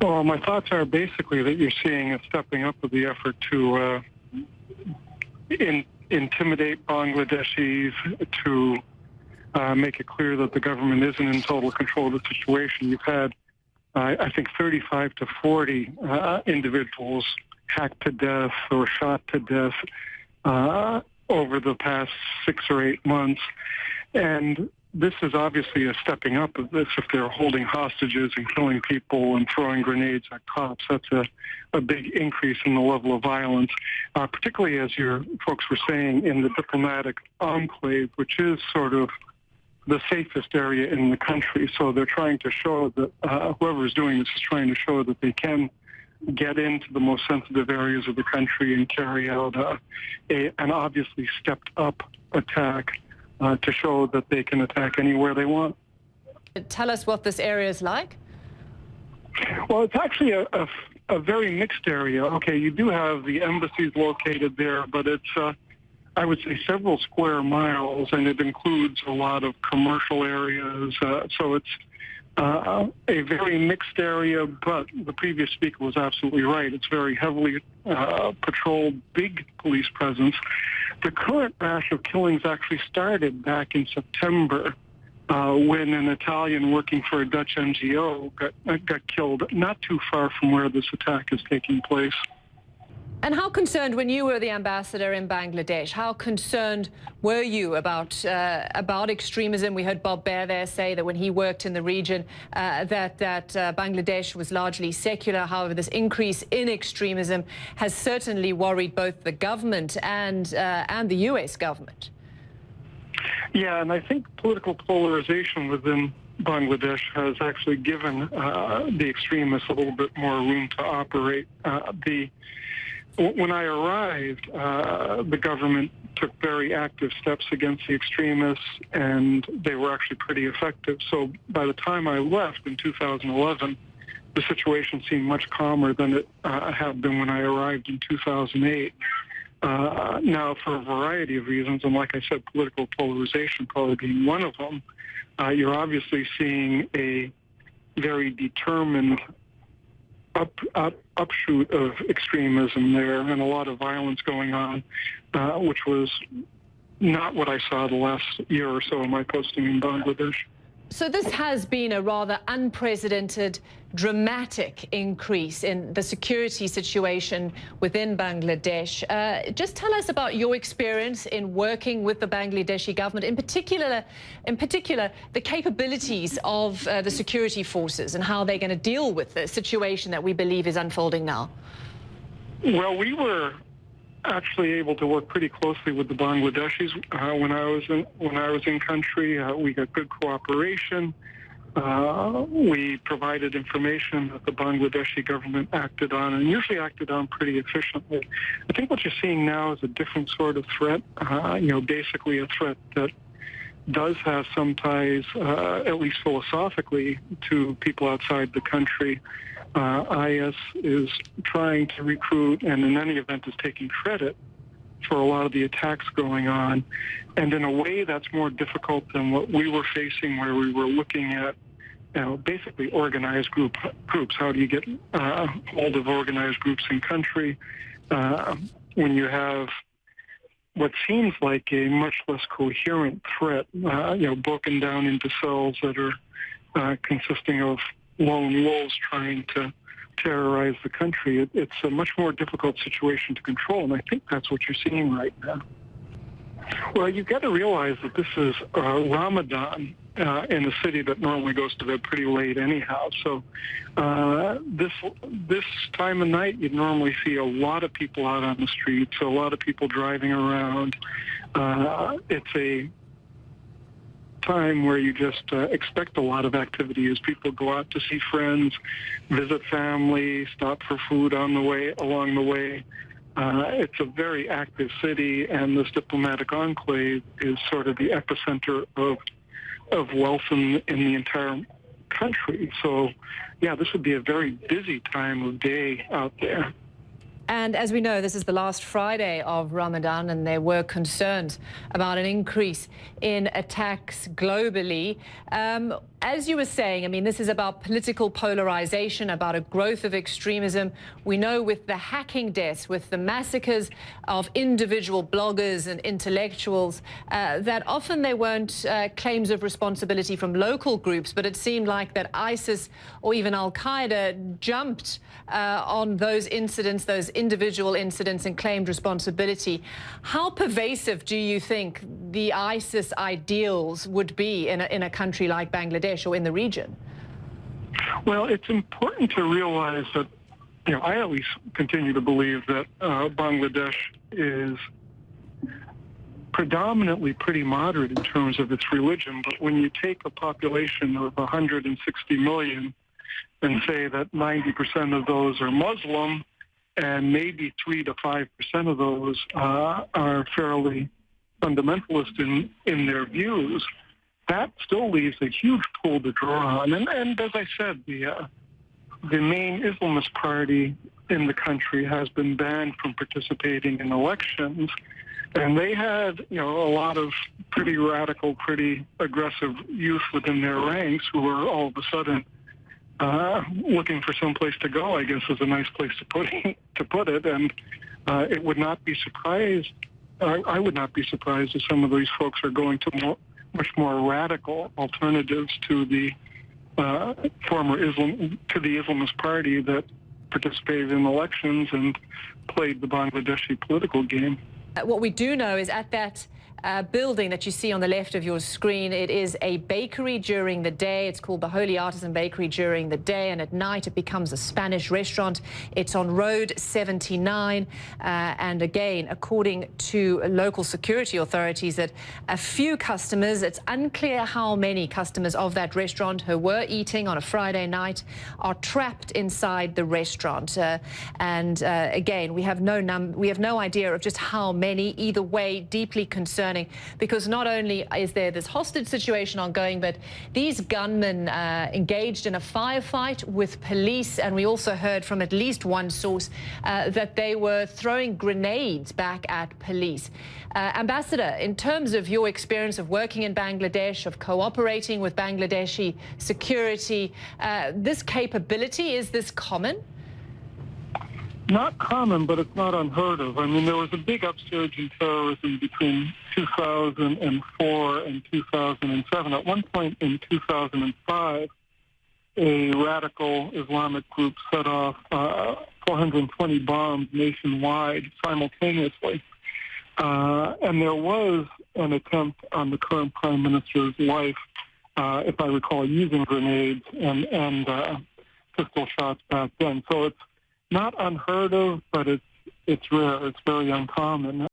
Well, my thoughts are basically that you're seeing a stepping up of the effort to intimidate Bangladeshis, to make it clear that the government isn't in total control of the situation. You've had, I think, 35 to 40 individuals hacked to death or shot to death over the past 6 or 8 months. And this is obviously a stepping up of this. If they're holding hostages and killing people and throwing grenades at cops, that's a big increase in the level of violence, particularly as your folks were saying in the diplomatic enclave, which is sort of the safest area in the country. So they're trying to show that whoever is doing this is trying to show that they can get into the most sensitive areas of the country and carry out an obviously stepped up attack to show that they can attack anywhere they want. Tell us what this area is like. Well, it's actually a very mixed area. Okay, you do have the embassies located there, but it's, I would say, several square miles, and it includes a lot of commercial areas. So it's a very mixed area, but the previous speaker was absolutely right. It's very heavily patrolled, big police presence. The current rash of killings actually started back in September when an Italian working for a Dutch NGO got killed not too far from where this attack is taking place. And how concerned, when you were the ambassador in Bangladesh, how concerned were you about extremism? We heard Bob Baer there say that when he worked in the region that Bangladesh was largely secular. However, this increase in extremism has certainly worried both the government and the U.S. government. Yeah, and I think political polarization within Bangladesh has actually given the extremists a little bit more room to operate. When I arrived, the government took very active steps against the extremists, and they were actually pretty effective. So by the time I left in 2011, the situation seemed much calmer than it had been when I arrived in 2008. Now, for a variety of reasons, and like I said, political polarization probably being one of them, you're obviously seeing a very determined upshoot of extremism there, and a lot of violence going on, which was not what I saw the last year or so of my posting in Bangladesh. So this has been a rather unprecedented, dramatic increase in the security situation within Bangladesh. Just tell us about your experience in working with the Bangladeshi government, in particular, the capabilities of the security forces and how they're going to deal with the situation that we believe is unfolding now. Well, we were actually able to work pretty closely with the Bangladeshis when I was in country. We got good cooperation. We provided information that the Bangladeshi government acted on, and usually acted on pretty efficiently. I think what you're seeing now is a different sort of threat. Basically a threat that does have some ties, at least philosophically, to people outside the country. IS is trying to recruit, and in any event is taking credit for a lot of the attacks going on, and in a way that's more difficult than what we were facing, where we were looking at basically organized groups. How do you get hold of organized groups in country when you have what seems like a much less coherent threat, broken down into cells that are consisting of lone wolves trying to terrorize the country. It's a much more difficult situation to control, and I think that's what you're seeing right now. Well, you've got to realize that this is Ramadan in a city that normally goes to bed pretty late anyhow. So this time of night, you'd normally see a lot of people out on the streets, a lot of people driving around. It's a time where you just expect a lot of activity as people go out to see friends, visit family, stop for food along the way. It's a very active city, and this diplomatic enclave is sort of the epicenter of wealth in the entire country. So, yeah, this would be a very busy time of day out there. And as we know, this is the last Friday of Ramadan, and there were concerns about an increase in attacks globally. As you were saying, I mean, this is about political polarization, about a growth of extremism. We know with the hacking deaths, with the massacres of individual bloggers and intellectuals, that often they weren't claims of responsibility from local groups, but it seemed like that ISIS or even Al-Qaeda jumped on those incidents, those individual incidents, and claimed responsibility. How pervasive do you think the ISIS ideals would be in a country like Bangladesh or in the region? Well, it's important to realize that, I at least continue to believe that Bangladesh is predominantly pretty moderate in terms of its religion. But when you take a population of 160 million and say that 90% of those are Muslim and maybe 3 to 5% of those are fairly fundamentalist in their views, that still leaves a huge pool to draw on. And as I said, the main Islamist party in the country has been banned from participating in elections. And they had, a lot of pretty radical, pretty aggressive youth within their ranks who were all of a sudden looking for some place to go, I guess is a nice place to put it. And it would not be surprised, I would not be surprised if some of these folks are going to much more radical alternatives to the Islamist party that participated in elections and played the Bangladeshi political game. What we do know is at that building that you see on the left of your screen, it is a bakery during the day. It's called the Holey Artisan Bakery during the day, and at night it becomes a Spanish restaurant. It's on Road 79, and again, according to local security authorities, that a few customers, it's unclear how many customers of that restaurant who were eating on a Friday night, are trapped inside the restaurant. Again, we have no idea of just how many. Either way, deeply concerning, because not only is there this hostage situation ongoing, but these gunmen engaged in a firefight with police, and we also heard from at least one source that they were throwing grenades back at police. Ambassador, in terms of your experience of working in Bangladesh, of cooperating with Bangladeshi security, this capability, is this common? Not common, but it's not unheard of. I mean, there was a big upsurge in terrorism between 2004 and 2007. At one point in 2005, a radical Islamic group set off 420 bombs nationwide simultaneously. And there was an attempt on the current prime minister's life, if I recall, using grenades and pistol shots back then. So it's not unheard of, but it's rare. It's very uncommon.